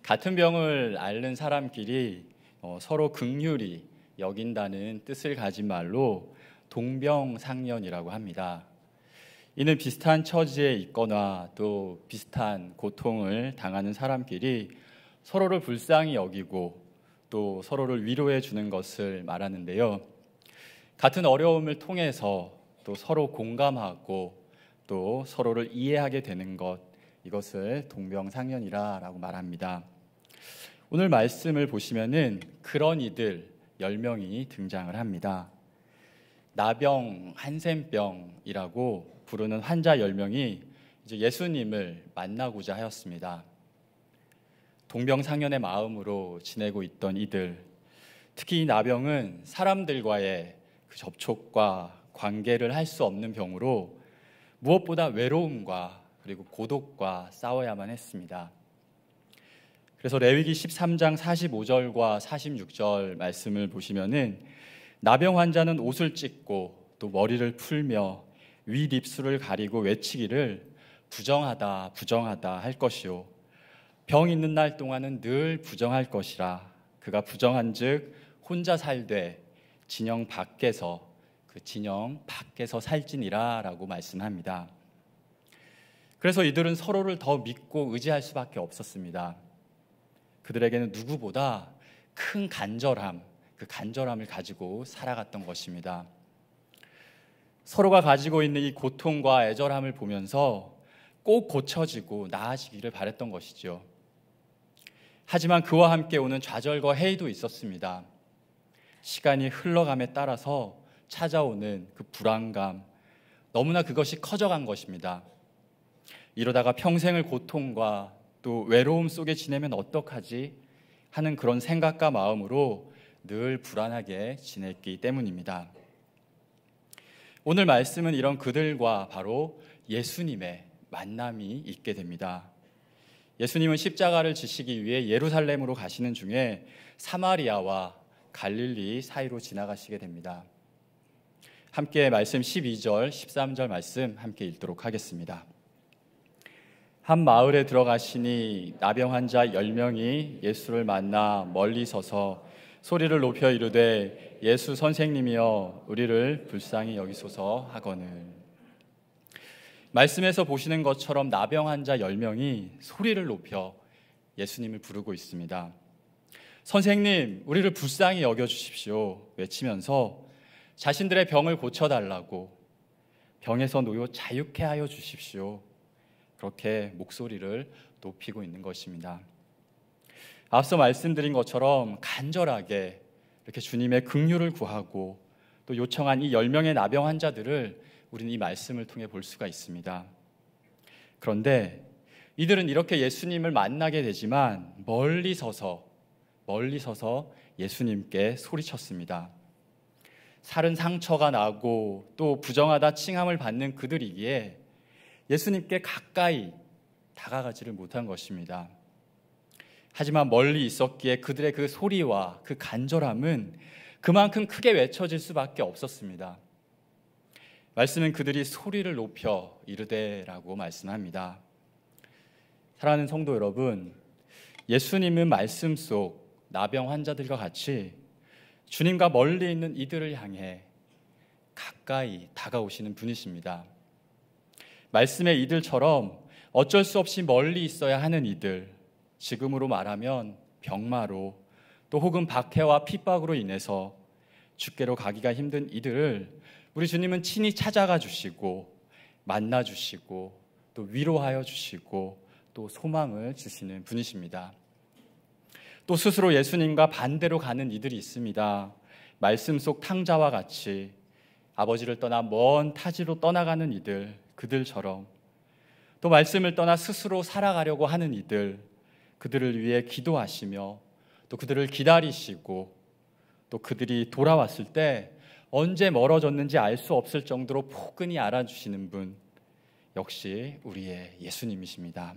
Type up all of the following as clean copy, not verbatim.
같은 병을 앓는 사람끼리 서로 긍휼히 여긴다는 뜻을 가진 말로 동병상련이라고 합니다. 이는 비슷한 처지에 있거나 또 비슷한 고통을 당하는 사람끼리 서로를 불쌍히 여기고 또 서로를 위로해 주는 것을 말하는데요. 같은 어려움을 통해서 또 서로 공감하고 또 서로를 이해하게 되는 것, 이것을 동병상련이라고 말합니다. 오늘 말씀을 보시면은 그런 이들 10명이 등장을 합니다. 나병, 한센병이라고 부르는 환자 10명이 이제 예수님을 만나고자 하였습니다. 동병상련의 마음으로 지내고 있던 이들, 특히 이 나병은 사람들과의 그 접촉과 관계를 할 수 없는 병으로 무엇보다 외로움과 그리고 고독과 싸워야만 했습니다. 그래서 레위기 13장 45절과 46절 말씀을 보시면은 나병 환자는 옷을 찢고 또 머리를 풀며 윗입술을 가리고 외치기를 부정하다 부정하다 할 것이요 병 있는 날 동안은 늘 부정할 것이라 그가 부정한즉 혼자 살되 진영 밖에서 살지니라 라고 말씀합니다. 그래서 이들은 서로를 더 믿고 의지할 수밖에 없었습니다. 그들에게는 누구보다 큰 간절함, 그 간절함을 가지고 살아갔던 것입니다. 서로가 가지고 있는 이 고통과 애절함을 보면서 꼭 고쳐지고 나아지기를 바랬던 것이죠. 하지만 그와 함께 오는 좌절과 해이도 있었습니다. 시간이 흘러감에 따라서 찾아오는 그 불안감, 너무나 그것이 커져간 것입니다. 이러다가 평생을 고통과 또 외로움 속에 지내면 어떡하지 하는 그런 생각과 마음으로 늘 불안하게 지냈기 때문입니다. 오늘 말씀은 이런 그들과 바로 예수님의 만남이 있게 됩니다. 예수님은 십자가를 지시기 위해 예루살렘으로 가시는 중에 사마리아와 갈릴리 사이로 지나가시게 됩니다. 함께 말씀 12절, 13절 말씀 함께 읽도록 하겠습니다. 한 마을에 들어가시니 나병 환자 10명이 예수를 만나 멀리 서서 소리를 높여 이르되 예수 선생님이여 우리를 불쌍히 여기소서 하거늘. 말씀에서 보시는 것처럼 나병 환자 10명이 소리를 높여 예수님을 부르고 있습니다. 선생님, 우리를 불쌍히 여겨주십시오 외치면서 자신들의 병을 고쳐달라고, 병에서 놓여 자유케 하여 주십시오, 그렇게 목소리를 높이고 있는 것입니다. 앞서 말씀드린 것처럼 간절하게 이렇게 주님의 긍휼을 구하고 또 요청한 이 10명의 나병 환자들을 우리는 이 말씀을 통해 볼 수가 있습니다. 그런데 이들은 이렇게 예수님을 만나게 되지만 멀리 서서 예수님께 소리쳤습니다. 살은 상처가 나고 또 부정하다 칭함을 받는 그들이기에 예수님께 가까이 다가가지를 못한 것입니다. 하지만 멀리 있었기에 그들의 그 소리와 그 간절함은 그만큼 크게 외쳐질 수밖에 없었습니다. 말씀은 그들이 소리를 높여 이르되라고 말씀합니다. 사랑하는 성도 여러분, 예수님은 말씀 속 나병 환자들과 같이 주님과 멀리 있는 이들을 향해 가까이 다가오시는 분이십니다. 말씀의 이들처럼 어쩔 수 없이 멀리 있어야 하는 이들, 지금으로 말하면 병마로 또 혹은 박해와 핍박으로 인해서 주께로 가기가 힘든 이들을 우리 주님은 친히 찾아가 주시고 만나 주시고 또 위로하여 주시고 또 소망을 주시는 분이십니다. 또 스스로 예수님과 반대로 가는 이들이 있습니다. 말씀 속 탕자와 같이 아버지를 떠나 먼 타지로 떠나가는 이들, 그들처럼 또 말씀을 떠나 스스로 살아가려고 하는 이들, 그들을 위해 기도하시며 또 그들을 기다리시고 또 그들이 돌아왔을 때 언제 멀어졌는지 알 수 없을 정도로 포근히 알아주시는 분, 역시 우리의 예수님이십니다.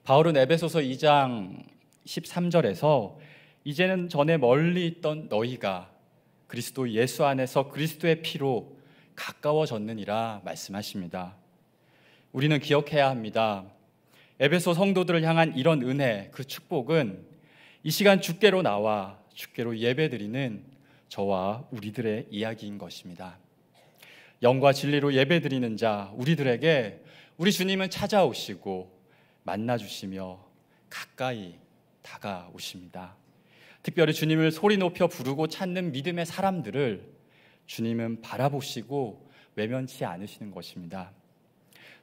바울은 에베소서 2장 13절에서 이제는 전에 멀리 있던 너희가 그리스도 예수 안에서 그리스도의 피로 가까워졌느니라 말씀하십니다. 우리는 기억해야 합니다. 에베소 성도들을 향한 이런 은혜, 그 축복은 이 시간 주께로 나와 주께로 예배드리는 저와 우리들의 이야기인 것입니다. 영과 진리로 예배드리는 자 우리들에게 우리 주님은 찾아오시고 만나주시며 가까이 다가오십니다. 특별히 주님을 소리 높여 부르고 찾는 믿음의 사람들을 주님은 바라보시고 외면치 않으시는 것입니다.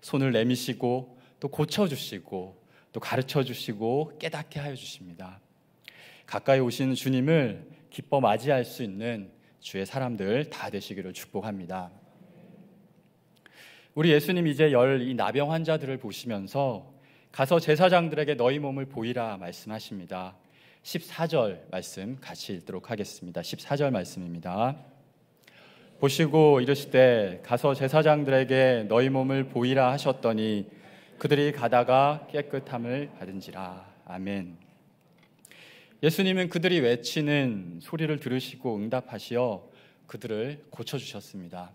손을 내미시고 또 고쳐주시고 또 가르쳐주시고 깨닫게 하여 주십니다. 가까이 오시는 주님을 기뻐 맞이할 수 있는 주의 사람들 다 되시기를 축복합니다. 우리 예수님 이제 이 나병 환자들을 보시면서 가서 제사장들에게 너희 몸을 보이라 말씀하십니다. 14절 말씀 같이 읽도록 하겠습니다. 14절 말씀입니다. 보시고 이르시되 가서 제사장들에게 너희 몸을 보이라 하셨더니 그들이 가다가 깨끗함을 받은지라. 아멘. 예수님은 그들이 외치는 소리를 들으시고 응답하시어 그들을 고쳐주셨습니다.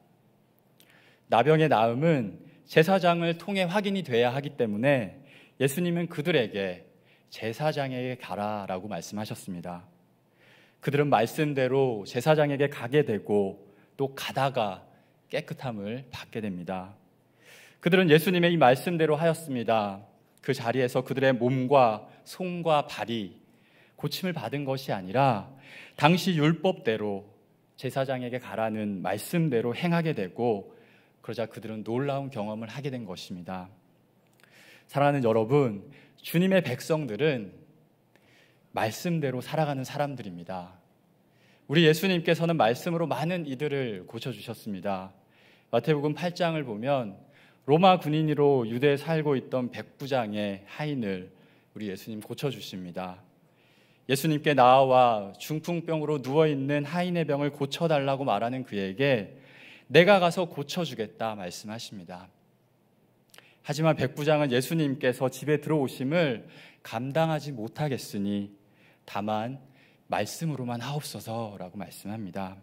나병의 나음은 제사장을 통해 확인이 돼야 하기 때문에 예수님은 그들에게 제사장에게 가라라고 말씀하셨습니다. 그들은 말씀대로 제사장에게 가게 되고 또 가다가 깨끗함을 받게 됩니다. 그들은 예수님의 이 말씀대로 하였습니다. 그 자리에서 그들의 몸과 손과 발이 고침을 받은 것이 아니라 당시 율법대로 제사장에게 가라는 말씀대로 행하게 되고 그러자 그들은 놀라운 경험을 하게 된 것입니다. 사랑하는 여러분, 주님의 백성들은 말씀대로 살아가는 사람들입니다. 우리 예수님께서는 말씀으로 많은 이들을 고쳐주셨습니다. 마태복음 8장을 보면 로마 군인으로 유대에 살고 있던 백부장의 하인을 우리 예수님 고쳐주십니다. 예수님께 나와 중풍병으로 누워있는 하인의 병을 고쳐달라고 말하는 그에게 내가 가서 고쳐주겠다 말씀하십니다. 하지만 백부장은 예수님께서 집에 들어오심을 감당하지 못하겠으니 다만 말씀으로만 하옵소서라고 말씀합니다.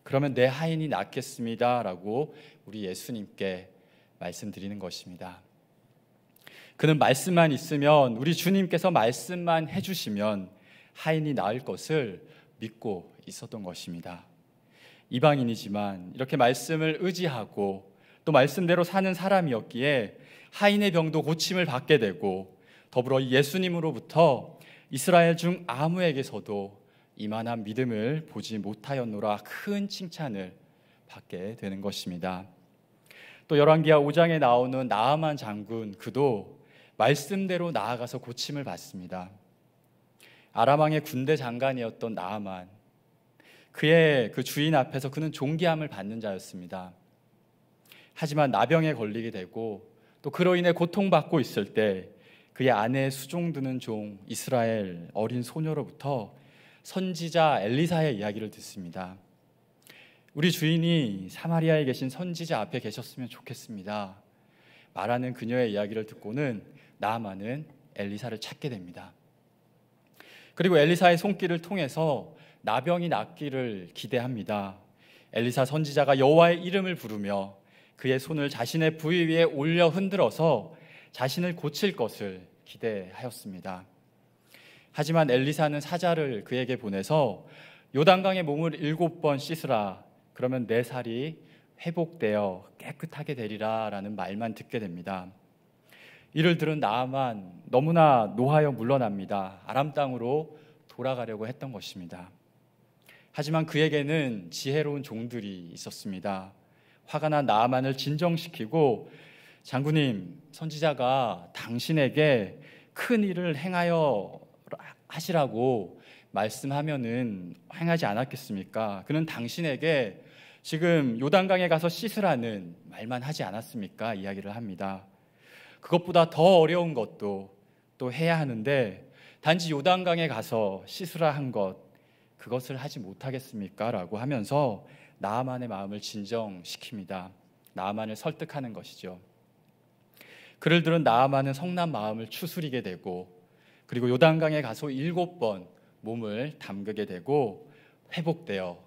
그러면 내 하인이 낫겠습니다 라고 우리 예수님께 말씀드리는 것입니다. 그는 말씀만 있으면, 우리 주님께서 말씀만 해주시면 하인이 나을 것을 믿고 있었던 것입니다. 이방인이지만 이렇게 말씀을 의지하고 또 말씀대로 사는 사람이었기에 하인의 병도 고침을 받게 되고 더불어 예수님으로부터 이스라엘 중 아무에게서도 이만한 믿음을 보지 못하였노라 큰 칭찬을 받게 되는 것입니다. 또 열왕기하 5장에 나오는 나아만 장군, 그도 말씀대로 나아가서 고침을 받습니다. 아람 왕의 군대 장관이었던 나아만, 그의 그 주인 앞에서 그는 존귀함을 받는 자였습니다. 하지만 나병에 걸리게 되고 또 그로 인해 고통받고 있을 때 그의 아내의 수종드는 종 이스라엘 어린 소녀로부터 선지자 엘리사의 이야기를 듣습니다. 우리 주인이 사마리아에 계신 선지자 앞에 계셨으면 좋겠습니다 말하는 그녀의 이야기를 듣고는 나아만은 엘리사를 찾게 됩니다. 그리고 엘리사의 손길을 통해서 나병이 낫기를 기대합니다. 엘리사 선지자가 여호와의 이름을 부르며 그의 손을 자신의 부위 위에 올려 흔들어서 자신을 고칠 것을 기대하였습니다. 하지만 엘리사는 사자를 그에게 보내서 요단강에 몸을 7번 씻으라, 그러면 내 살이 회복되어 깨끗하게 되리라 라는 말만 듣게 됩니다. 이를 들은 나아만 너무나 노하여 물러납니다. 아람 땅으로 돌아가려고 했던 것입니다. 하지만 그에게는 지혜로운 종들이 있었습니다. 화가 난 나아만을 진정시키고, 장군님, 선지자가 당신에게 큰 일을 행하여 하시라고 말씀하면은 행하지 않았겠습니까? 그는 당신에게 지금 요단강에 가서 씻으라는 말만 하지 않았습니까? 이야기를 합니다. 그것보다 더 어려운 것도 또 해야 하는데 단지 요단강에 가서 씻으라 한 것, 그것을 하지 못하겠습니까? 라고 하면서 나아만의 마음을 진정시킵니다. 나아만을 설득하는 것이죠. 그를 들은 나아만은 성난 마음을 추스리게 되고, 그리고 요단강에 가서 7번 몸을 담그게 되고 회복되어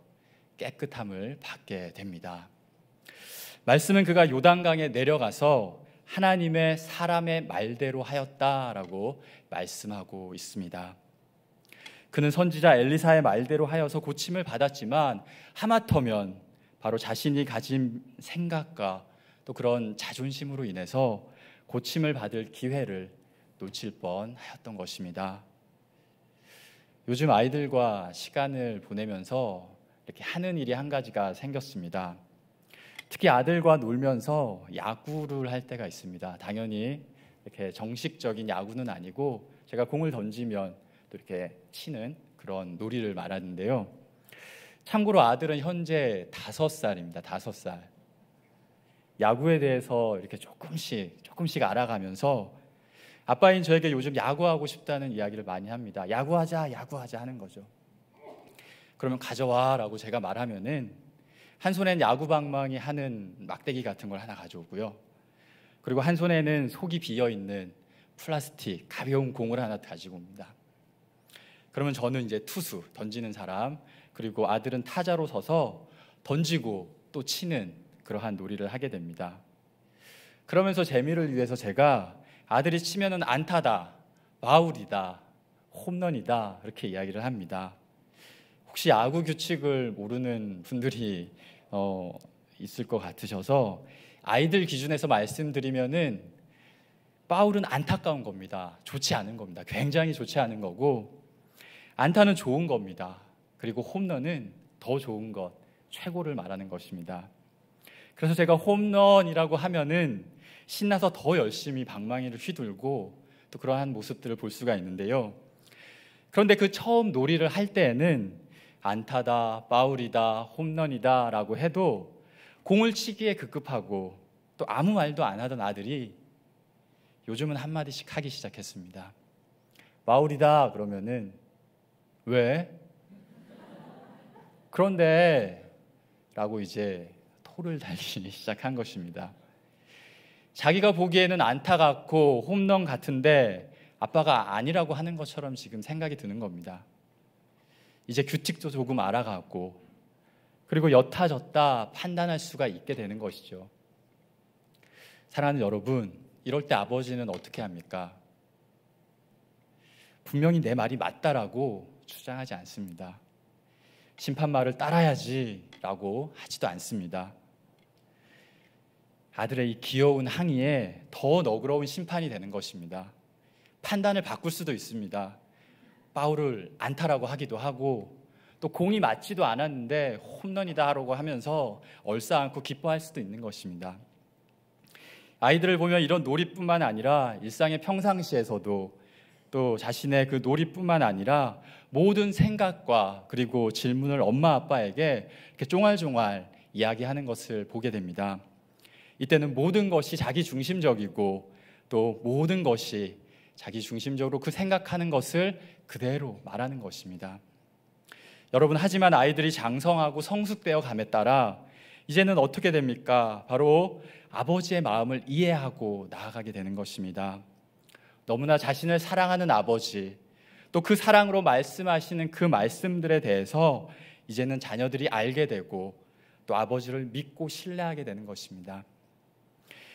깨끗함을 받게 됩니다. 말씀은 그가 요단강에 내려가서 하나님의 사람의 말대로 하였다라고 말씀하고 있습니다. 그는 선지자 엘리사의 말대로 하여서 고침을 받았지만 하마터면 바로 자신이 가진 생각과 또 그런 자존심으로 인해서 고침을 받을 기회를 놓칠 뻔하였던 것입니다. 요즘 아이들과 시간을 보내면서 이렇게 하는 일이 한 가지가 생겼습니다. 특히 아들과 놀면서 야구를 할 때가 있습니다. 당연히 이렇게 정식적인 야구는 아니고 제가 공을 던지면 또 이렇게 치는 그런 놀이를 말하는데요. 참고로 아들은 현재 5살입니다. 5살. 야구에 대해서 이렇게 조금씩 알아가면서 아빠인 저에게 요즘 야구하고 싶다는 이야기를 많이 합니다. 야구하자 하는 거죠. 그러면 가져와라고 제가 말하면은 한 손엔 야구방망이 하는 막대기 같은 걸 하나 가져오고요. 그리고 한 손에는 속이 비어있는 플라스틱 가벼운 공을 하나 가지고 옵니다. 그러면 저는 이제 투수, 던지는 사람, 그리고 아들은 타자로 서서 던지고 또 치는 그러한 놀이를 하게 됩니다. 그러면서 재미를 위해서 제가 아들이 치면은 안타다, 파울이다, 홈런이다 이렇게 이야기를 합니다. 혹시 야구 규칙을 모르는 분들이 있을 것 같으셔서 아이들 기준에서 말씀드리면은 파울은 안타까운 겁니다. 좋지 않은 겁니다. 굉장히 좋지 않은 거고 안타는 좋은 겁니다. 그리고 홈런은 더 좋은 것, 최고를 말하는 것입니다. 그래서 제가 홈런이라고 하면은 신나서 더 열심히 방망이를 휘둘고 또 그러한 모습들을 볼 수가 있는데요. 그런데 그 처음 놀이를 할 때에는 안타다, 파울이다, 홈런이다 라고 해도 공을 치기에 급급하고 또 아무 말도 안 하던 아들이 요즘은 한마디씩 하기 시작했습니다. 파울이다 그러면은 왜? 그런데 라고 이제 토를 달기 시작한 것입니다. 자기가 보기에는 안타 같고 홈런 같은데 아빠가 아니라고 하는 것처럼 지금 생각이 드는 겁니다. 이제 규칙도 조금 알아가고 그리고 여타저타 판단할 수가 있게 되는 것이죠. 사랑하는 여러분, 이럴 때 아버지는 어떻게 합니까? 분명히 내 말이 맞다라고 주장하지 않습니다. 심판 말을 따라야지라고 하지도 않습니다. 아들의 이 귀여운 항의에 더 너그러운 심판이 되는 것입니다. 판단을 바꿀 수도 있습니다. 파울을 안타라고 하기도 하고 또 공이 맞지도 않았는데 홈런이다 하라고 하면서 얼싸안고 기뻐할 수도 있는 것입니다. 아이들을 보면 이런 놀이뿐만 아니라 일상의 평상시에서도 또 자신의 그 놀이뿐만 아니라 모든 생각과 그리고 질문을 엄마 아빠에게 이렇게 쫑알쫑알 이야기하는 것을 보게 됩니다. 이때는 모든 것이 자기 중심적이고 또 모든 것이 자기 중심적으로 그 생각하는 것을 그대로 말하는 것입니다. 여러분, 하지만 아이들이 장성하고 성숙되어 감에 따라 이제는 어떻게 됩니까? 바로 아버지의 마음을 이해하고 나아가게 되는 것입니다. 너무나 자신을 사랑하는 아버지, 또 그 사랑으로 말씀하시는 그 말씀들에 대해서 이제는 자녀들이 알게 되고 또 아버지를 믿고 신뢰하게 되는 것입니다.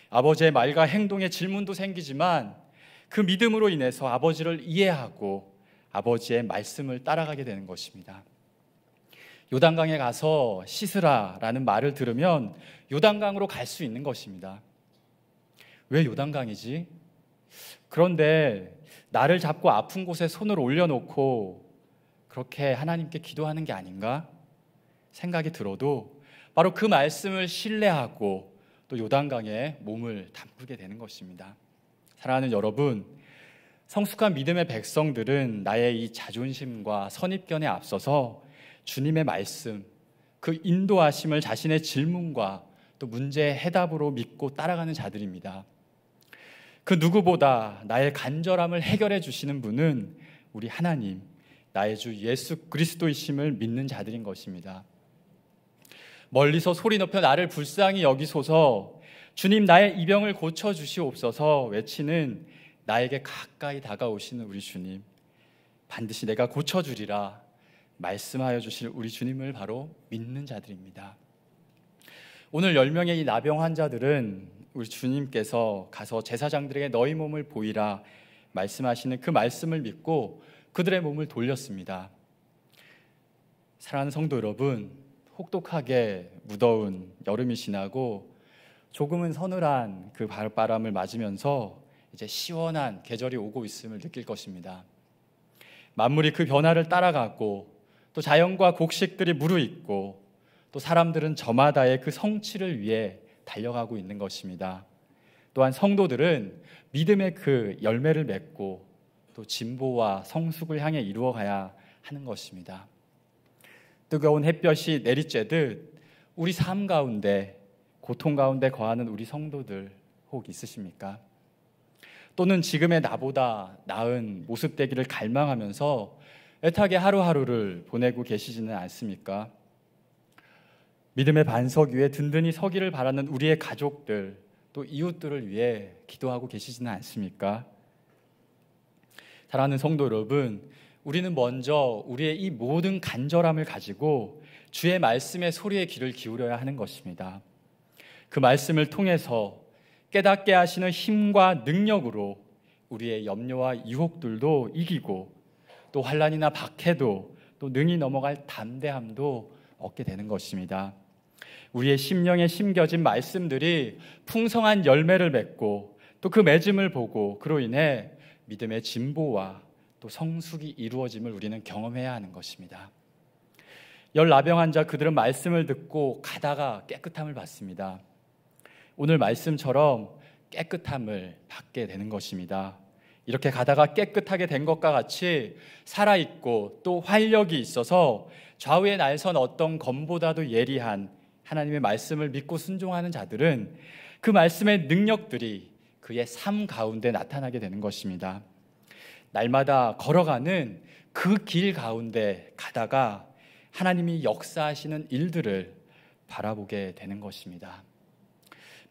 아버지의 말과 행동에 질문도 생기지만 그 믿음으로 인해서 아버지를 이해하고 아버지의 말씀을 따라가게 되는 것입니다. 요단강에 가서 씻으라라는 말을 들으면 요단강으로 갈 수 있는 것입니다. 왜 요단강이지? 그런데 나를 잡고 아픈 곳에 손을 올려놓고 그렇게 하나님께 기도하는 게 아닌가 생각이 들어도 바로 그 말씀을 신뢰하고 또 요단강에 몸을 담그게 되는 것입니다. 사랑하는 여러분, 성숙한 믿음의 백성들은 나의 이 자존심과 선입견에 앞서서 주님의 말씀, 그 인도하심을 자신의 질문과 또 문제의 해답으로 믿고 따라가는 자들입니다. 그 누구보다 나의 간절함을 해결해 주시는 분은 우리 하나님, 나의 주 예수 그리스도이심을 믿는 자들인 것입니다. 멀리서 소리 높여 나를 불쌍히 여기소서, 주님 나의 이 병을 고쳐주시옵소서 외치는 나에게 가까이 다가오시는 우리 주님, 반드시 내가 고쳐주리라 말씀하여 주실 우리 주님을 바로 믿는 자들입니다. 오늘 10명의 이 나병 환자들은 우리 주님께서 가서 제사장들에게 너희 몸을 보이라 말씀하시는 그 말씀을 믿고 그들의 몸을 돌렸습니다. 사랑하는 성도 여러분, 혹독하게 무더운 여름이 지나고 조금은 서늘한 그 바람을 맞으면서 이제 시원한 계절이 오고 있음을 느낄 것입니다. 만물이 그 변화를 따라가고 또 자연과 곡식들이 무르익고 또 사람들은 저마다의 그 성취를 위해 달려가고 있는 것입니다. 또한 성도들은 믿음의 그 열매를 맺고 또 진보와 성숙을 향해 이루어가야 하는 것입니다. 뜨거운 햇볕이 내리쬐듯 우리 삶 가운데 고통 가운데 거하는 우리 성도들 혹 있으십니까? 또는 지금의 나보다 나은 모습 되기를 갈망하면서 애타게 하루하루를 보내고 계시지는 않습니까? 믿음의 반석 위에 든든히 서기를 바라는 우리의 가족들 또 이웃들을 위해 기도하고 계시지는 않습니까? 사랑하는 성도 여러분, 우리는 먼저 우리의 이 모든 간절함을 가지고 주의 말씀의 소리에 귀를 기울여야 하는 것입니다. 그 말씀을 통해서 깨닫게 하시는 힘과 능력으로 우리의 염려와 유혹들도 이기고 또 환난이나 박해도 또 능히 넘어갈 담대함도 얻게 되는 것입니다. 우리의 심령에 심겨진 말씀들이 풍성한 열매를 맺고 또 그 맺음을 보고 그로 인해 믿음의 진보와 또 성숙이 이루어짐을 우리는 경험해야 하는 것입니다. 열나병 환자 그들은 말씀을 듣고 가다가 깨끗함을 받습니다. 오늘 말씀처럼 깨끗함을 받게 되는 것입니다. 이렇게 가다가 깨끗하게 된 것과 같이 살아있고 또 활력이 있어서 좌우에 날선 어떤 검보다도 예리한 하나님의 말씀을 믿고 순종하는 자들은 그 말씀의 능력들이 그의 삶 가운데 나타나게 되는 것입니다. 날마다 걸어가는 그 길 가운데 가다가 하나님이 역사하시는 일들을 바라보게 되는 것입니다.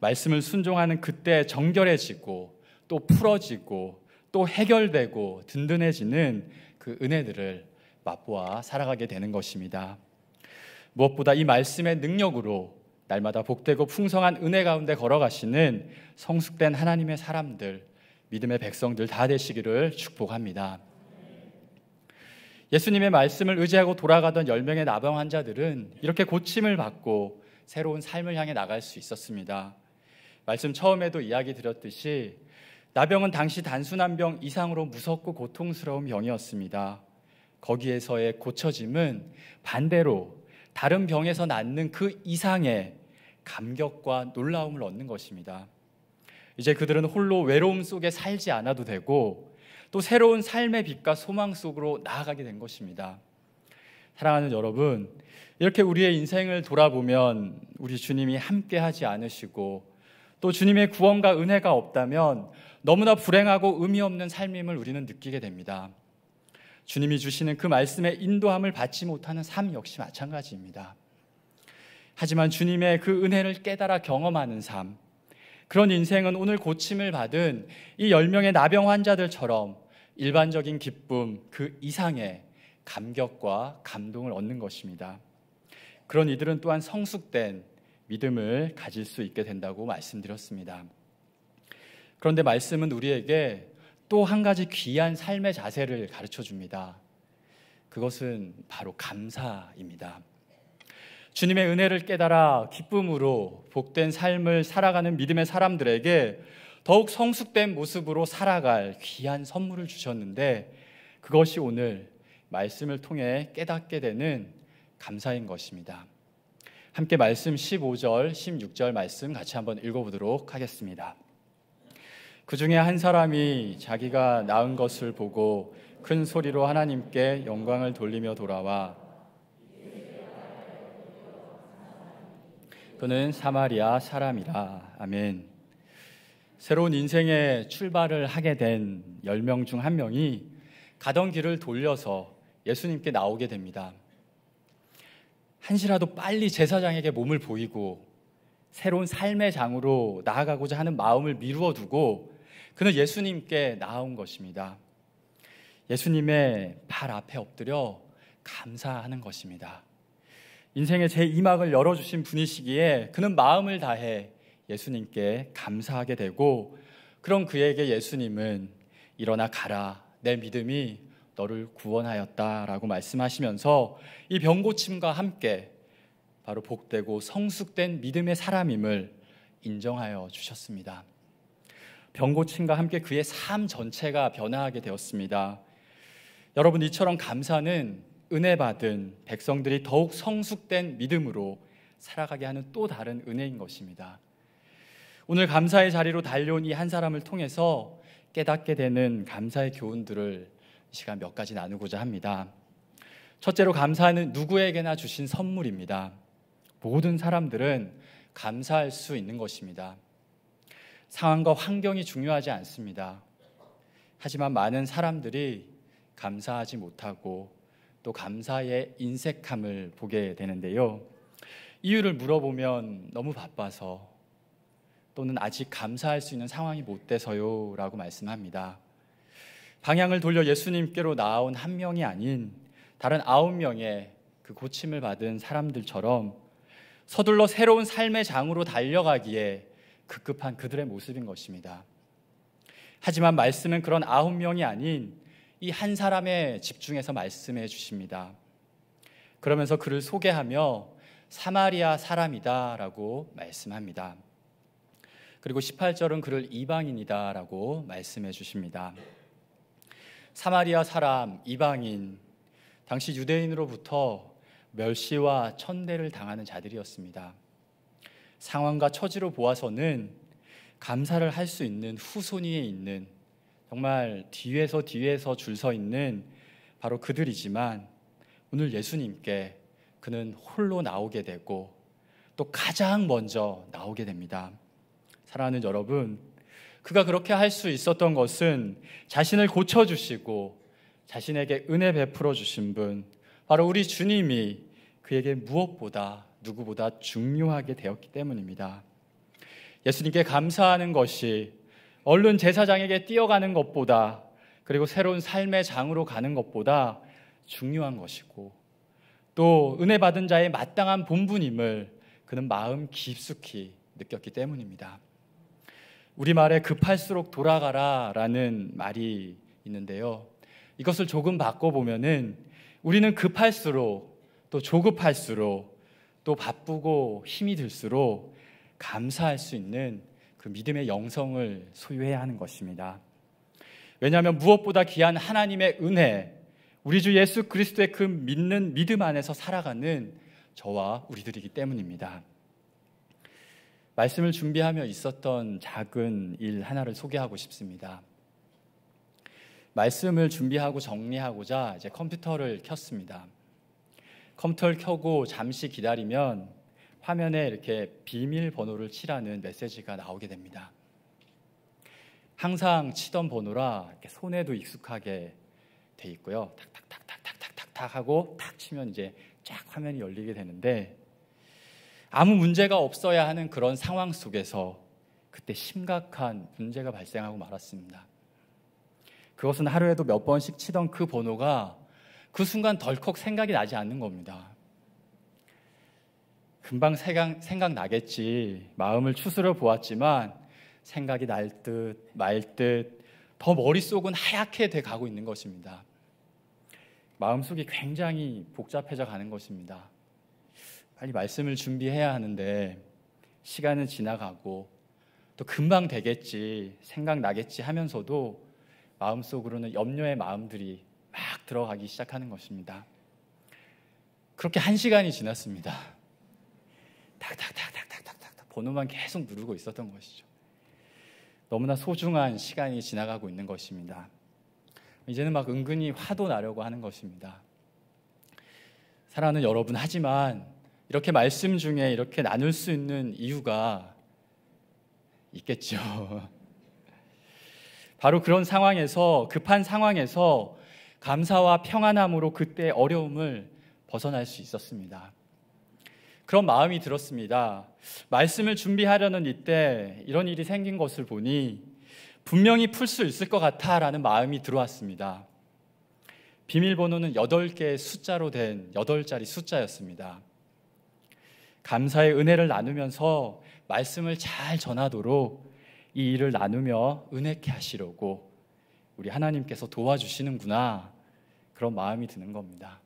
말씀을 순종하는 그때 정결해지고 또 풀어지고 또 해결되고 든든해지는 그 은혜들을 맛보아 살아가게 되는 것입니다. 무엇보다 이 말씀의 능력으로 날마다 복되고 풍성한 은혜 가운데 걸어가시는 성숙된 하나님의 사람들, 믿음의 백성들 다 되시기를 축복합니다. 예수님의 말씀을 의지하고 돌아가던 10명의 나병 환자들은 이렇게 고침을 받고 새로운 삶을 향해 나갈 수 있었습니다. 말씀 처음에도 이야기 드렸듯이 나병은 당시 단순한 병 이상으로 무섭고 고통스러운 병이었습니다. 거기에서의 고쳐짐은 반대로 다른 병에서 낫는 그 이상의 감격과 놀라움을 얻는 것입니다. 이제 그들은 홀로 외로움 속에 살지 않아도 되고 또 새로운 삶의 빛과 소망 속으로 나아가게 된 것입니다. 사랑하는 여러분, 이렇게 우리의 인생을 돌아보면 우리 주님이 함께 하지 않으시고 또 주님의 구원과 은혜가 없다면 너무나 불행하고 의미 없는 삶임을 우리는 느끼게 됩니다. 주님이 주시는 그 말씀의 인도함을 받지 못하는 삶 역시 마찬가지입니다. 하지만 주님의 그 은혜를 깨달아 경험하는 삶, 그런 인생은 오늘 고침을 받은 이 10명의 나병 환자들처럼 일반적인 기쁨 그 이상의 감격과 감동을 얻는 것입니다. 그런 이들은 또한 성숙된 믿음을 가질 수 있게 된다고 말씀드렸습니다. 그런데 말씀은 우리에게 또 한 가지 귀한 삶의 자세를 가르쳐 줍니다. 그것은 바로 감사입니다. 주님의 은혜를 깨달아 기쁨으로 복된 삶을 살아가는 믿음의 사람들에게 더욱 성숙된 모습으로 살아갈 귀한 선물을 주셨는데 그것이 오늘 말씀을 통해 깨닫게 되는 감사인 것입니다. 함께 말씀 15절, 16절 말씀 같이 한번 읽어보도록 하겠습니다. 그 중에 한 사람이 자기가 낳은 것을 보고 큰 소리로 하나님께 영광을 돌리며 돌아와 그는 사마리아 사람이라. 아멘. 새로운 인생의 출발을 하게 된 10명 중 한 명이 가던 길을 돌려서 예수님께 나오게 됩니다. 한시라도 빨리 제사장에게 몸을 보이고 새로운 삶의 장으로 나아가고자 하는 마음을 미루어 두고 그는 예수님께 나아온 것입니다. 예수님의 발 앞에 엎드려 감사하는 것입니다. 인생의 제2막을 열어주신 분이시기에 그는 마음을 다해 예수님께 감사하게 되고, 그런 그에게 예수님은 일어나 가라, 내 믿음이 너를 구원하였다라고 말씀하시면서 이 병고침과 함께 바로 복되고 성숙된 믿음의 사람임을 인정하여 주셨습니다. 병고침과 함께 그의 삶 전체가 변화하게 되었습니다. 여러분, 이처럼 감사는 은혜 받은 백성들이 더욱 성숙된 믿음으로 살아가게 하는 또 다른 은혜인 것입니다. 오늘 감사의 자리로 달려온 이 한 사람을 통해서 깨닫게 되는 감사의 교훈들을 이 시간 몇 가지 나누고자 합니다. 첫째로, 감사는 누구에게나 주신 선물입니다. 모든 사람들은 감사할 수 있는 것입니다. 상황과 환경이 중요하지 않습니다. 하지만 많은 사람들이 감사하지 못하고 또 감사의 인색함을 보게 되는데요. 이유를 물어보면 너무 바빠서, 또는 아직 감사할 수 있는 상황이 못 돼서요 라고 말씀합니다. 방향을 돌려 예수님께로 나아온 한 명이 아닌 다른 9명의 그 고침을 받은 사람들처럼 서둘러 새로운 삶의 장으로 달려가기에 급급한 그들의 모습인 것입니다. 하지만 말씀은 그런 9명이 아닌 이 한 사람에 집중해서 말씀해 주십니다. 그러면서 그를 소개하며 사마리아 사람이다 라고 말씀합니다. 그리고 18절은 그를 이방인이다 라고 말씀해 주십니다. 사마리아 사람, 이방인, 당시 유대인으로부터 멸시와 천대를 당하는 자들이었습니다. 상황과 처지로 보아서는 감사를 할 수 있는 후손위에 있는, 정말 뒤에서 줄 서 있는 바로 그들이지만, 오늘 예수님께 그는 홀로 나오게 되고 또 가장 먼저 나오게 됩니다. 사랑하는 여러분, 그가 그렇게 할 수 있었던 것은 자신을 고쳐주시고 자신에게 은혜 베풀어 주신 분, 바로 우리 주님이 그에게 무엇보다 누구보다 중요하게 되었기 때문입니다. 예수님께 감사하는 것이 얼른 제사장에게 뛰어가는 것보다, 그리고 새로운 삶의 장으로 가는 것보다 중요한 것이고, 또 은혜 받은 자의 마땅한 본분임을 그는 마음 깊숙이 느꼈기 때문입니다. 우리말에 급할수록 돌아가라 라는 말이 있는데요, 이것을 조금 바꿔보면은 우리는 급할수록, 또 조급할수록, 또 바쁘고 힘이 들수록 감사할 수 있는 그 믿음의 영성을 소유해야 하는 것입니다. 왜냐하면 무엇보다 귀한 하나님의 은혜, 우리 주 예수 그리스도의 그 믿는 믿음 안에서 살아가는 저와 우리들이기 때문입니다. 말씀을 준비하며 있었던 작은 일 하나를 소개하고 싶습니다. 말씀을 준비하고 정리하고자 이제 컴퓨터를 켰습니다. 컴퓨터를 켜고 잠시 기다리면 화면에 이렇게 비밀번호를 치라는 메시지가 나오게 됩니다. 항상 치던 번호라 이렇게 손에도 익숙하게 돼 있고요. 탁탁탁탁탁탁탁 하고 탁 치면 이제 쫙 화면이 열리게 되는데, 아무 문제가 없어야 하는 그런 상황 속에서 그때 심각한 문제가 발생하고 말았습니다. 그것은 하루에도 몇 번씩 치던 그 번호가 그 순간 덜컥 생각이 나지 않는 겁니다. 금방 생각나겠지 마음을 추스려 보았지만 생각이 날 듯 말 듯 더 머릿속은 하얗게 돼 가고 있는 것입니다. 마음속이 굉장히 복잡해져 가는 것입니다. 빨리 말씀을 준비해야 하는데 시간은 지나가고 또 금방 되겠지, 생각나겠지 하면서도 마음속으로는 염려의 마음들이 막 들어가기 시작하는 것입니다. 그렇게 1시간이 지났습니다. 탁탁탁탁탁탁탁 번호만 계속 누르고 있었던 것이죠. 너무나 소중한 시간이 지나가고 있는 것입니다. 이제는 막 은근히 화도 나려고 하는 것입니다. 사랑하는 여러분, 하지만 이렇게 말씀 중에 이렇게 나눌 수 있는 이유가 있겠죠. 바로 그런 상황에서, 급한 상황에서 감사와 평안함으로 그때의 어려움을 벗어날 수 있었습니다. 그런 마음이 들었습니다. 말씀을 준비하려는 이때 이런 일이 생긴 것을 보니 분명히 풀 수 있을 것 같아라는 마음이 들어왔습니다. 비밀번호는 8개의 숫자로 된 8자리 숫자였습니다. 감사의 은혜를 나누면서 말씀을 잘 전하도록 이 일을 나누며 은혜케 하시려고 우리 하나님께서 도와주시는구나, 그런 마음이 드는 겁니다.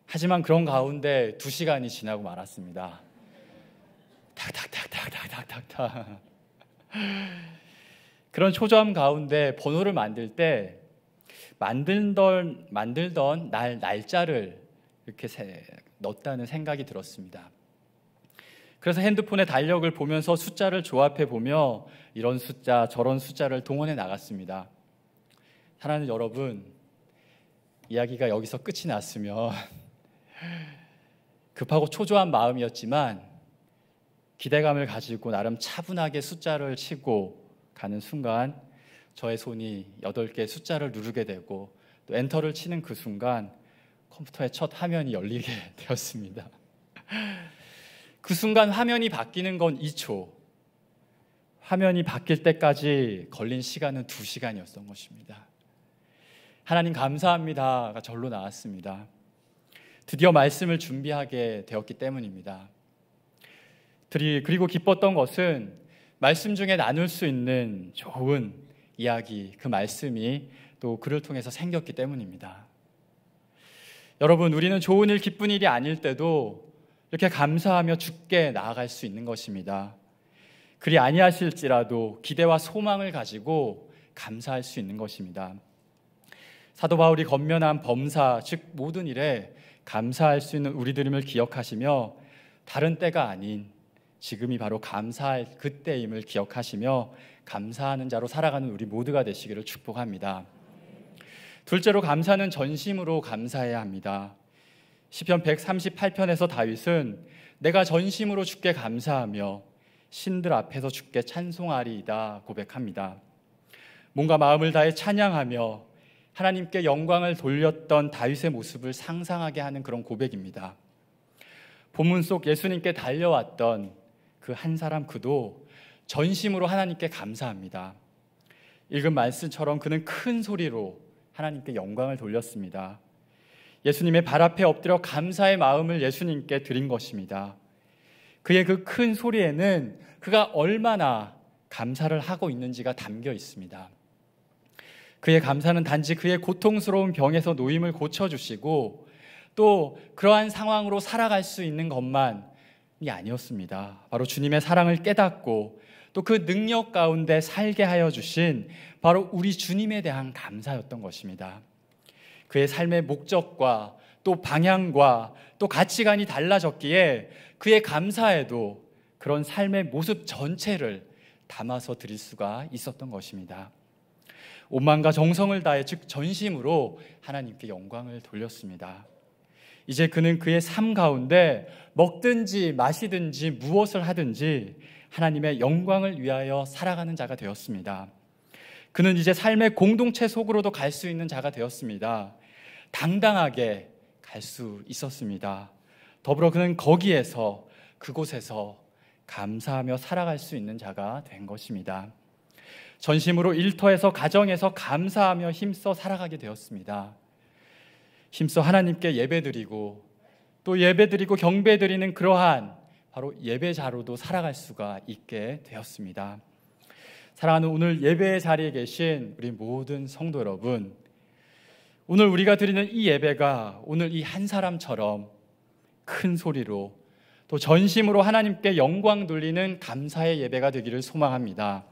하지만 그런 가운데 2시간이 지나고 말았습니다. 탁탁탁탁탁탁탁탁. 그런 초조함 가운데 번호를 만들 때 만들던 날짜를 이렇게 넣었다는 생각이 들었습니다. 그래서 핸드폰의 달력을 보면서 숫자를 조합해 보며 이런 숫자 저런 숫자를 동원해 나갔습니다. 사랑하는 여러분, 이야기가 여기서 끝이 났으면 급하고 초조한 마음이었지만 기대감을 가지고 나름 차분하게 숫자를 치고 가는 순간 저의 손이 8개의 숫자를 누르게 되고 또 엔터를 치는 그 순간 컴퓨터의 첫 화면이 열리게 되었습니다. 그 순간 화면이 바뀌는 건 2초, 화면이 바뀔 때까지 걸린 시간은 2시간이었던 것입니다. 하나님 감사합니다가 절로 나왔습니다. 드디어 말씀을 준비하게 되었기 때문입니다. 그리고 기뻤던 것은 말씀 중에 나눌 수 있는 좋은 이야기, 그 말씀이 또 그를 통해서 생겼기 때문입니다. 여러분, 우리는 좋은 일, 기쁜 일이 아닐 때도 이렇게 감사하며 주께 나아갈 수 있는 것입니다. 그리 아니하실지라도 기대와 소망을 가지고 감사할 수 있는 것입니다. 사도 바울이 권면한 범사, 즉 모든 일에 감사할 수 있는 우리들임을 기억하시며 다른 때가 아닌 지금이 바로 감사할 그때임을 기억하시며 감사하는 자로 살아가는 우리 모두가 되시기를 축복합니다. 둘째로, 감사는 전심으로 감사해야 합니다. 시편 138편에서 다윗은 내가 전심으로 주께 감사하며 신들 앞에서 주께 찬송하리이다 고백합니다. 몸과 마음을 다해 찬양하며 하나님께 영광을 돌렸던 다윗의 모습을 상상하게 하는 그런 고백입니다. 본문 속 예수님께 달려왔던 그 한 사람, 그도 전심으로 하나님께 감사합니다. 읽은 말씀처럼 그는 큰 소리로 하나님께 영광을 돌렸습니다. 예수님의 발 앞에 엎드려 감사의 마음을 예수님께 드린 것입니다. 그의 그 큰 소리에는 그가 얼마나 감사를 하고 있는지가 담겨 있습니다. 그의 감사는 단지 그의 고통스러운 병에서 노임을 고쳐주시고 또 그러한 상황으로 살아갈 수 있는 것만이 아니었습니다. 바로 주님의 사랑을 깨닫고 또 그 능력 가운데 살게 하여 주신 바로 우리 주님에 대한 감사였던 것입니다. 그의 삶의 목적과 또 방향과 또 가치관이 달라졌기에 그의 감사에도 그런 삶의 모습 전체를 담아서 드릴 수가 있었던 것입니다. 온 마음과 정성을 다해 즉 전심으로 하나님께 영광을 돌렸습니다. 이제 그는 그의 삶 가운데 먹든지 마시든지 무엇을 하든지 하나님의 영광을 위하여 살아가는 자가 되었습니다. 그는 이제 삶의 공동체 속으로도 갈 수 있는 자가 되었습니다. 당당하게 갈 수 있었습니다. 더불어 그는 거기에서, 그곳에서 감사하며 살아갈 수 있는 자가 된 것입니다. 전심으로 일터에서, 가정에서 감사하며 힘써 살아가게 되었습니다. 힘써 하나님께 예배드리고 또 예배드리고 경배드리는 그러한 바로 예배자로도 살아갈 수가 있게 되었습니다. 사랑하는 오늘 예배의 자리에 계신 우리 모든 성도 여러분, 오늘 우리가 드리는 이 예배가 오늘 이 한 사람처럼 큰 소리로 또 전심으로 하나님께 영광 돌리는 감사의 예배가 되기를 소망합니다.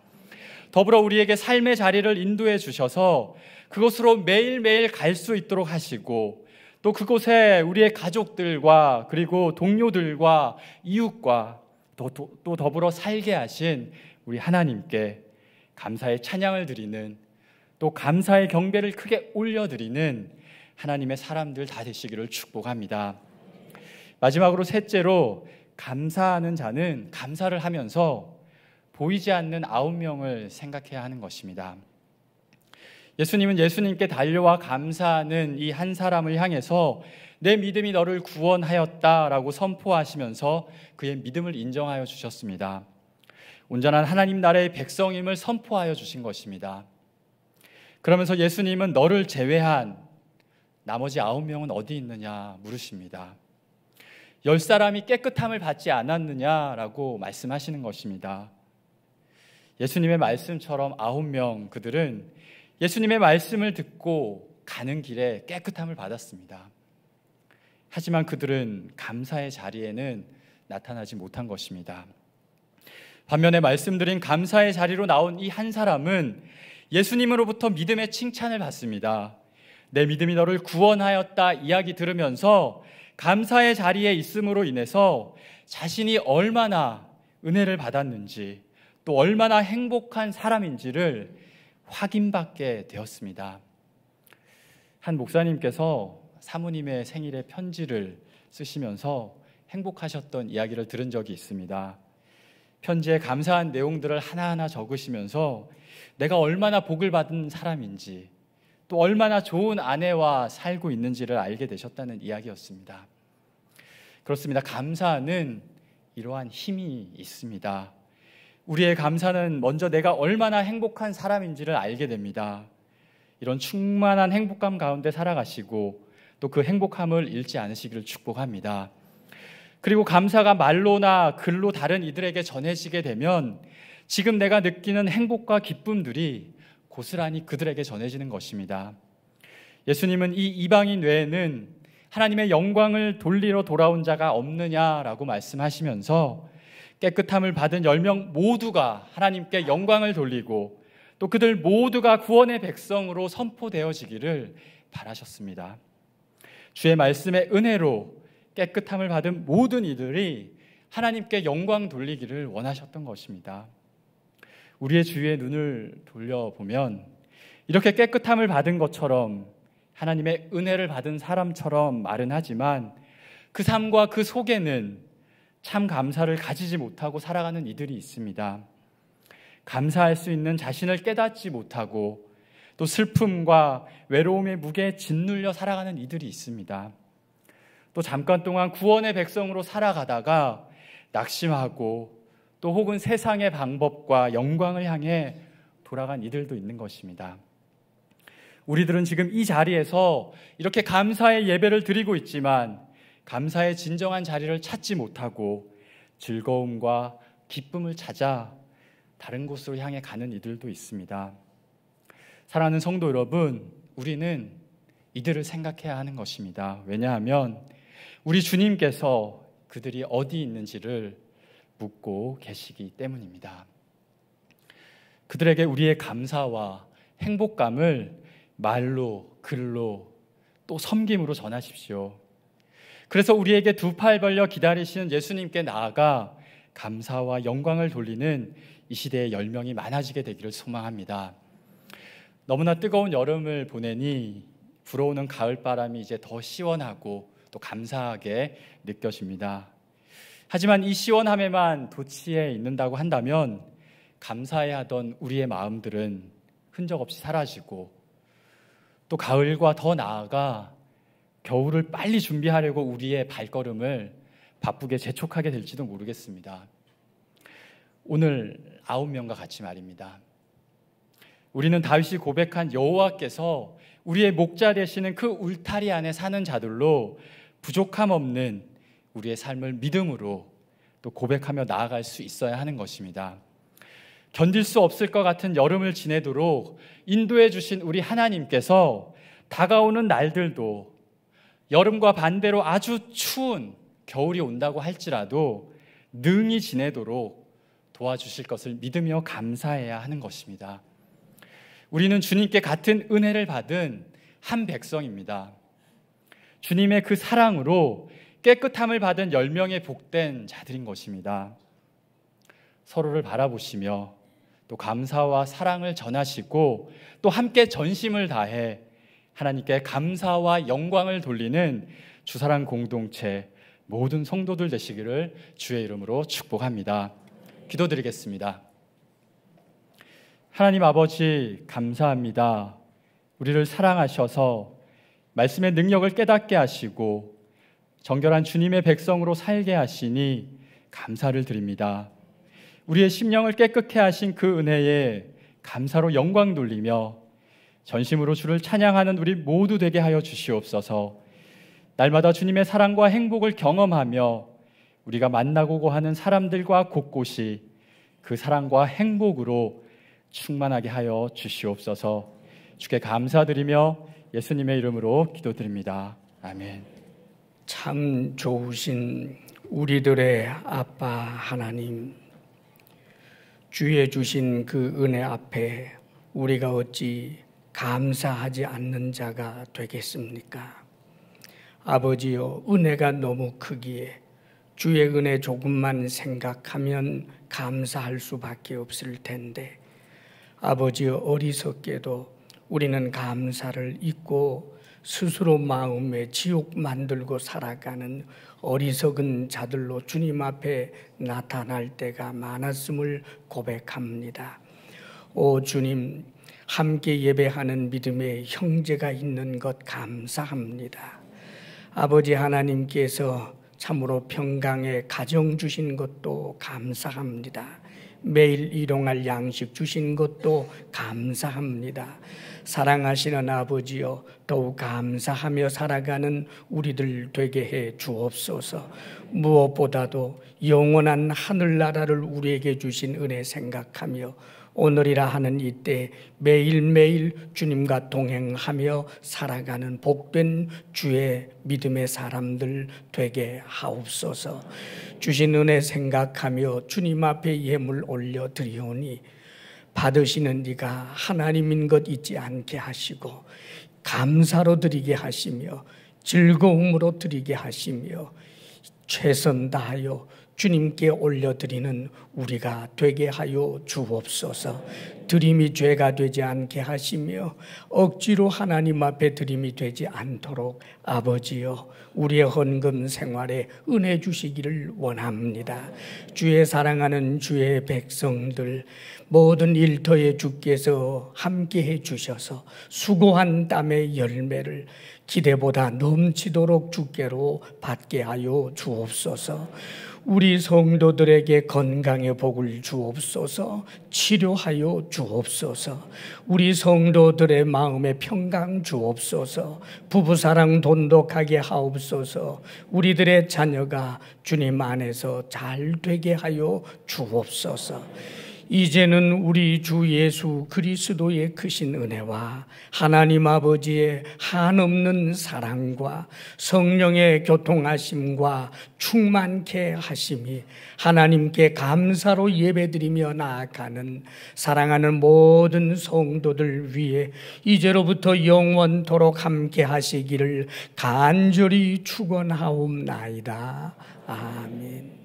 더불어 우리에게 삶의 자리를 인도해 주셔서 그곳으로 매일매일 갈 수 있도록 하시고 또 그곳에 우리의 가족들과 그리고 동료들과 이웃과 또 더불어 살게 하신 우리 하나님께 감사의 찬양을 드리는, 또 감사의 경배를 크게 올려드리는 하나님의 사람들 다 되시기를 축복합니다. 마지막으로 셋째로, 감사하는 자는 감사를 하면서 보이지 않는 9명을 생각해야 하는 것입니다. 예수님은 예수님께 달려와 감사하는 이 한 사람을 향해서 내 믿음이 너를 구원하였다라고 선포하시면서 그의 믿음을 인정하여 주셨습니다. 온전한 하나님 나라의 백성임을 선포하여 주신 것입니다. 그러면서 예수님은 너를 제외한 나머지 9명은 어디 있느냐 물으십니다. 10사람이 깨끗함을 받지 않았느냐라고 말씀하시는 것입니다. 예수님의 말씀처럼 9명 그들은 예수님의 말씀을 듣고 가는 길에 깨끗함을 받았습니다. 하지만 그들은 감사의 자리에는 나타나지 못한 것입니다. 반면에 말씀드린 감사의 자리로 나온 이 한 사람은 예수님으로부터 믿음의 칭찬을 받습니다. 내 믿음이 너를 구원하였다 이야기 들으면서 감사의 자리에 있음으로 인해서 자신이 얼마나 은혜를 받았는지 또 얼마나 행복한 사람인지를 확인받게 되었습니다. 한 목사님께서 사모님의 생일에 편지를 쓰시면서 행복하셨던 이야기를 들은 적이 있습니다. 편지에 감사한 내용들을 하나하나 적으시면서 내가 얼마나 복을 받은 사람인지 또 얼마나 좋은 아내와 살고 있는지를 알게 되셨다는 이야기였습니다. 그렇습니다. 감사는 이러한 힘이 있습니다. 우리의 감사는 먼저 내가 얼마나 행복한 사람인지를 알게 됩니다. 이런 충만한 행복감 가운데 살아가시고 또 그 행복함을 잃지 않으시기를 축복합니다. 그리고 감사가 말로나 글로 다른 이들에게 전해지게 되면 지금 내가 느끼는 행복과 기쁨들이 고스란히 그들에게 전해지는 것입니다. 예수님은 이 이방인 외에는 하나님의 영광을 돌리러 돌아온 자가 없느냐라고 말씀하시면서 깨끗함을 받은 10명 모두가 하나님께 영광을 돌리고 또 그들 모두가 구원의 백성으로 선포되어지기를 바라셨습니다. 주의 말씀의 은혜로 깨끗함을 받은 모든 이들이 하나님께 영광 돌리기를 원하셨던 것입니다. 우리의 주위의 눈을 돌려보면 이렇게 깨끗함을 받은 것처럼 하나님의 은혜를 받은 사람처럼 말은 하지만 그 삶과 그 속에는 참 감사를 가지지 못하고 살아가는 이들이 있습니다. 감사할 수 있는 자신을 깨닫지 못하고 또 슬픔과 외로움의 무게에 짓눌려 살아가는 이들이 있습니다. 또 잠깐 동안 구원의 백성으로 살아가다가 낙심하고 또 혹은 세상의 방법과 영광을 향해 돌아간 이들도 있는 것입니다. 우리들은 지금 이 자리에서 이렇게 감사의 예배를 드리고 있지만 감사의 진정한 자리를 찾지 못하고 즐거움과 기쁨을 찾아 다른 곳으로 향해 가는 이들도 있습니다. 사랑하는 성도 여러분, 우리는 이들을 생각해야 하는 것입니다. 왜냐하면 우리 주님께서 그들이 어디 있는지를 묻고 계시기 때문입니다. 그들에게 우리의 감사와 행복감을 말로, 글로, 또 섬김으로 전하십시오. 그래서 우리에게 두 팔 벌려 기다리시는 예수님께 나아가 감사와 영광을 돌리는 이 시대의 10명이 많아지게 되기를 소망합니다. 너무나 뜨거운 여름을 보내니 불어오는 가을바람이 이제 더 시원하고 또 감사하게 느껴집니다. 하지만 이 시원함에만 도취해 있는다고 한다면 감사해야 하던 우리의 마음들은 흔적 없이 사라지고 또 가을과 더 나아가 겨울을 빨리 준비하려고 우리의 발걸음을 바쁘게 재촉하게 될지도 모르겠습니다. 오늘 9명과 같이 말입니다. 우리는 다윗이 고백한 여호와께서 우리의 목자 되시는 그 울타리 안에 사는 자들로 부족함 없는 우리의 삶을 믿음으로 또 고백하며 나아갈 수 있어야 하는 것입니다. 견딜 수 없을 것 같은 여름을 지내도록 인도해 주신 우리 하나님께서 다가오는 날들도 여름과 반대로 아주 추운 겨울이 온다고 할지라도 능히 지내도록 도와주실 것을 믿으며 감사해야 하는 것입니다. 우리는 주님께 같은 은혜를 받은 한 백성입니다. 주님의 그 사랑으로 깨끗함을 받은 10명의 복된 자들인 것입니다. 서로를 바라보시며 또 감사와 사랑을 전하시고 또 함께 전심을 다해 하나님께 감사와 영광을 돌리는 주사랑 공동체 모든 성도들 되시기를 주의 이름으로 축복합니다. 기도드리겠습니다. 하나님 아버지 감사합니다. 우리를 사랑하셔서 말씀의 능력을 깨닫게 하시고 정결한 주님의 백성으로 살게 하시니 감사를 드립니다. 우리의 심령을 깨끗게 하신 그 은혜에 감사로 영광 돌리며 전심으로 주를 찬양하는 우리 모두 되게 하여 주시옵소서. 날마다 주님의 사랑과 행복을 경험하며 우리가 만나고 하는 사람들과 곳곳이 그 사랑과 행복으로 충만하게 하여 주시옵소서. 주께 감사드리며 예수님의 이름으로 기도드립니다. 아멘. 참 좋으신 우리들의 아빠 하나님, 주의 주신 그 은혜 앞에 우리가 어찌 감사하지 않는 자가 되겠습니까? 아버지여, 은혜가 너무 크기에 주의 은혜 조금만 생각하면 감사할 수밖에 없을 텐데, 아버지여, 어리석게도 우리는 감사를 잊고 스스로 마음에 지옥 만들고 살아가는 어리석은 자들로 주님 앞에 나타날 때가 많았음을 고백합니다. 오 주님, 함께 예배하는 믿음의 형제가 있는 것 감사합니다. 아버지 하나님께서 참으로 평강의 가정 주신 것도 감사합니다. 매일 일용할 양식 주신 것도 감사합니다. 사랑하시는 아버지여, 더욱 감사하며 살아가는 우리들 되게 해 주옵소서. 무엇보다도 영원한 하늘나라를 우리에게 주신 은혜 생각하며 오늘이라 하는 이때 매일매일 주님과 동행하며 살아가는 복된 주의 믿음의 사람들 되게 하옵소서. 주신 은혜 생각하며 주님 앞에 예물 올려드리오니 받으시는 이가 하나님인 것 잊지 않게 하시고 감사로 드리게 하시며 즐거움으로 드리게 하시며 최선 다하여 주님께 올려드리는 우리가 되게 하여 주옵소서. 드림이 죄가 되지 않게 하시며 억지로 하나님 앞에 드림이 되지 않도록 아버지여, 우리의 헌금 생활에 은혜 주시기를 원합니다. 주의 사랑하는 주의 백성들 모든 일터에 주께서 함께해 주셔서 수고한 땀의 열매를 기대보다 넘치도록 주께로 받게 하여 주옵소서. 우리 성도들에게 건강의 복을 주옵소서. 치료하여 주옵소서. 우리 성도들의 마음에 평강 주옵소서. 부부사랑 돈독하게 하옵소서. 우리들의 자녀가 주님 안에서 잘 되게 하여 주옵소서. 이제는 우리 주 예수 그리스도의 크신 은혜와 하나님 아버지의 한없는 사랑과 성령의 교통하심과 충만케 하심이 하나님께 감사로 예배드리며 나아가는 사랑하는 모든 성도들 위해 이제로부터 영원토록 함께 하시기를 간절히 축원하옵나이다. 아멘.